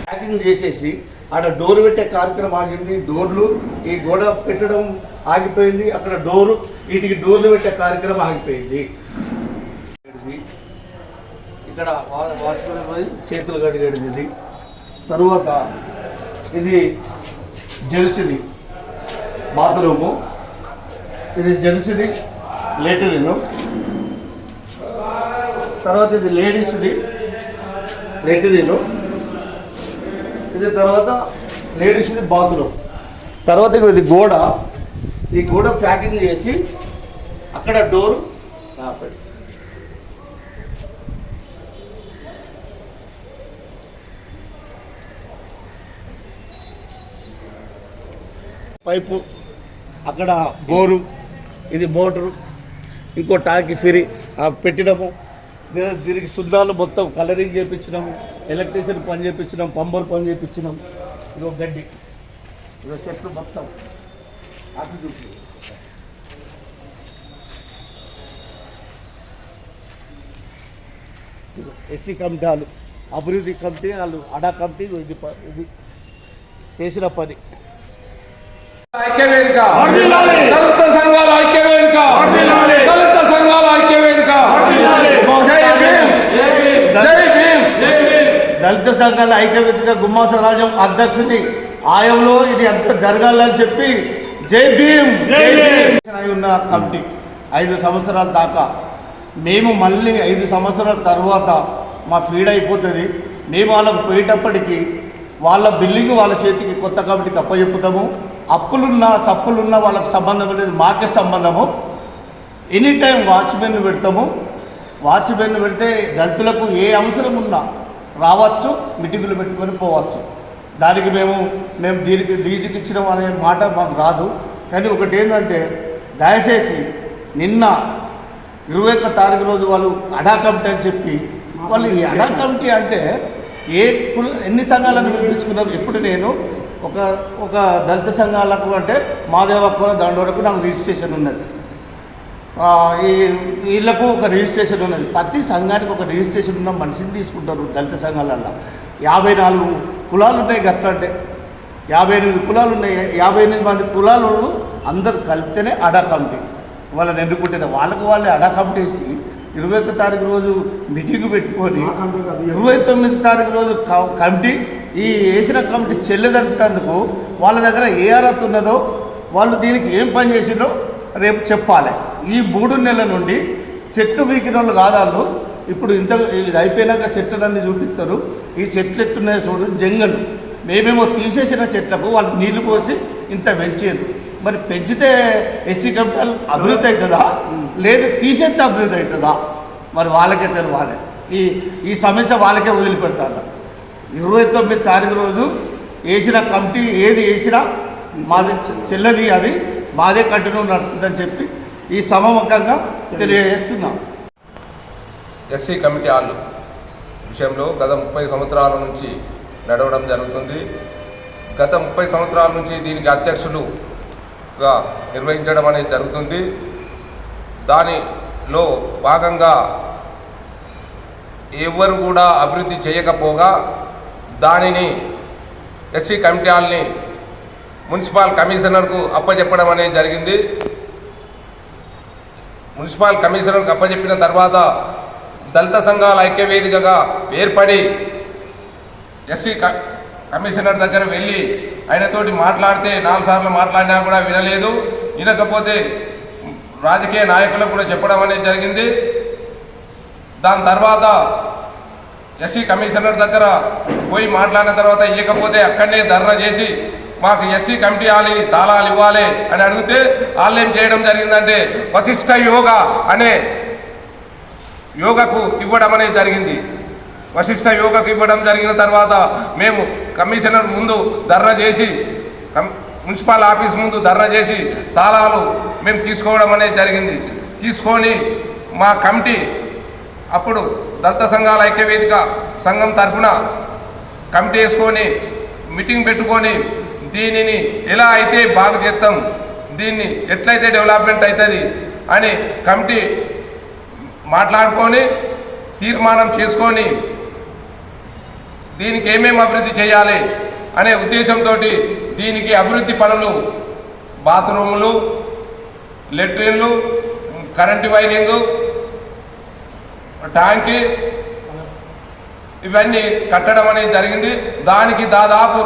Packing చేసేసి ఆడ door పెట్టే కార్యక్రమం ఆగింది. డోర్లు ఈ గోడ పెట్టడం ఆగిపోయింది. అక్కడ వీటికి డోర్లు పెట్టే కార్యక్రమం ఆగిపోయింది. ఇక్కడ వాష్రూమ్ పోయి చేతులు కడిగేది ఇది. తరువాత ఇది జెంట్స్ది బాత్రూము, ఇది జెంట్స్ది లేటరీను, తర్వాత ఇది లేడీస్ది లేటరీను, ఇది తర్వాత లేడీస్ది బాత్రూమ్. తర్వాత ఇది గోడ, ఈ గోడ ప్యాకింగ్ చేసి అక్కడ డోర్ పైపు, అక్కడ బోరు, ఇది మోటరు, ఇంకో టాంకి ఫిరి పెట్టినాము. దీనికి సున్నాలు మొత్తం కలరింగ్ చేయించినాము, ఎలక్ట్రీషియన్ పని చేయించినాం, పంబర్ పని చేయించినాం. ఇదో గడ్డి, ఇదో చెట్లు మొత్తం అటు చూపి. ఎస్సీ కమిటీ వాళ్ళు, అభివృద్ధి కమిటీ వాళ్ళు, అడా కమిటీ ఇది చేసిన పని. ఐక్యవేదిక దళిత సంఘాల ఐక్యవేదిక దళిత సంఘాల ఐక్యవేదిక దళిత సంఘాల ఐక్యవేదిక గుమ్మాస రాజం అధ్యక్షుడి ఆయంలో ఇది అంత జరగాలని చెప్పి జై భీమ్ అయి ఉన్న కమిటీ 5 సంవత్సరాల దాకా. మేము మళ్ళీ 5 సంవత్సరాల తర్వాత మా ఫీడ్ అయిపోతుంది. మేము వాళ్ళకు పోయేటప్పటికి వాళ్ళ బిల్డింగ్ వాళ్ళ చేతికి కొత్త కమిటీకి అప్పచెప్పుతాము. అప్పులున్నా సప్పులున్నా వాళ్ళకి సంబంధం లేదు, మాకే సంబంధము. ఎనీ టైం వాచ్మెన్ పెడతాము. వాచ్మెన్ పెడితే దళితులకు ఏ అవసరం ఉన్నా రావచ్చు, మీటింగులు పెట్టుకొని పోవచ్చు. దానికి మేము దీనికి లీజుకి ఇచ్చినాం అనే మాట మాకు రాదు. కానీ ఒకటి ఏంటంటే, దయచేసి నిన్న 21వ తారీఖు రోజు వాళ్ళు అడా కమిటీ అని చెప్పి వాళ్ళు ఈ అడా కమిటీ అంటే ఎన్ని సంఘాలను పిలుచుకున్నారు. ఇప్పుడు నేను ఒక దళిత సంఘాలకు అంటే మాదేవక్కువ దాని వరకు నాకు రిజిస్ట్రేషన్ ఉన్నది. వీళ్ళకు ఒక రిజిస్ట్రేషన్ ఉన్నది. ప్రతి సంఘానికి ఒక రిజిస్ట్రేషన్ ఉన్న మనిషిని తీసుకుంటారు దళిత సంఘాలల్లో. 54 కులాలు ఉన్నాయి. గట్లా అంటే 58 కులాలు ఉన్నాయి. 58 మంది కులాలు అందరూ కలిస్తేనే అడా కమిటీ. వాళ్ళని ఎన్నుకుంటే వాళ్ళే అడా కమిటీ వేసి 21వ తారీఖు రోజు మీటింగ్ పెట్టుకొని 29వ తారీఖు రోజు కమిటీ ఈ వేసిన కమిటీ చెల్లెదంటందుకు వాళ్ళ దగ్గర ఏ అర్హత ఉన్నదో, వాళ్ళు దీనికి ఏం పని చేసిందో రేపు చెప్పాలి. ఈ 3 నెలల నుండి చెట్లు వీకిన వాళ్ళు కాదాళ్ళు. ఇప్పుడు ఇది అయిపోయినాక చెట్లన్నీ చూపిస్తారు. ఈ చెట్లు ఎట్టున్నాయో చూడు, జంగలు. మేమేమో తీసేసిన చెట్లకు వాళ్ళు నీళ్లు పోసి ఇంత పెంచేది. మరి పెంచితే ఎస్సీ కమిటీ అభివృద్ధి అవుతుందా, లేదు తీసేస్తే అభివృద్ధి అవుతుందా? మరి వాళ్ళకే తెలియాలి. ఈ సమస్య వాళ్ళకే వదిలిపెడతారు. 29వ తారీఖు రోజు వేసిన కమిటీ ఏది వేసినా మాది చెల్లది, అది మాదే కంటిన్యూ నడుతుందని చెప్పి ఈ సమాముఖంగా తెలియజేస్తున్నాం. ఎస్సీ కమిటీ హాల్ విషయంలో గత 30 సంవత్సరాల నుంచి నడవడం జరుగుతుంది. గత 30 సంవత్సరాల నుంచి దీనికి అధ్యక్షులుగా నిర్వహించడం అనేది జరుగుతుంది. దానిలో భాగంగా ఎవరు కూడా అభివృద్ధి చేయకపోగా దానిని ఎస్సీ కమిటీ హాల్ని మున్సిపల్ కమిషనర్కు అప్పచెప్పడం అనేది జరిగింది. మున్సిపల్ కమిషనర్కు అప్పచెప్పిన తర్వాత దళిత సంఘాల ఐక్యవేదికగా ఏర్పడి ఎస్సీ కమిషనర్ దగ్గర వెళ్ళి ఆయనతోటి మాట్లాడితే 4 సార్లు మాట్లాడినా కూడా వినలేదు. వినకపోతే రాజకీయ నాయకులకు కూడా చెప్పడం అనేది జరిగింది. దాని తర్వాత ఎస్సీ కమిషనర్ దగ్గర పోయి మాట్లాడిన తర్వాత ఇవ్వకపోతే అక్కడనే ధర్నా చేసి మాకు ఎస్సీ కమిటీ హాల్ తాళాలు ఇవ్వాలి అని అడిగితే వాళ్ళు ఏం చేయడం జరిగిందంటే వశిష్ఠ యోగా అనే యోగకు ఇవ్వడం అనేది జరిగింది. వశిష్ఠ యోగకు ఇవ్వడం జరిగిన తర్వాత మేము కమిషనర్ ముందు ధర్నా చేసి, మున్సిపల్ ఆఫీస్ ముందు ధర్నా చేసి తాళాలు మేము తీసుకోవడం అనేది జరిగింది. తీసుకొని మా కమిటీ అప్పుడు దళిత సంఘాల ఐక్యవేదిక సంఘం తరఫున కమిటీ వేసుకొని మీటింగ్ పెట్టుకొని దీనిని ఎలా అయితే బాగు చేస్తాం, దీన్ని ఎట్లయితే డెవలప్మెంట్ అవుతుంది అని కమిటీ మాట్లాడుకొని తీర్మానం చేసుకొని దీనికి ఏమేమి అభివృద్ధి చేయాలి అనే ఉద్దేశంతో దీనికి అభివృద్ధి పనులు బాత్రూములు, లెట్రిన్లు, కరెంటు వైరింగు, ట్యాంకి ఇవన్నీ కట్టడం అనేది జరిగింది. దానికి దాదాపు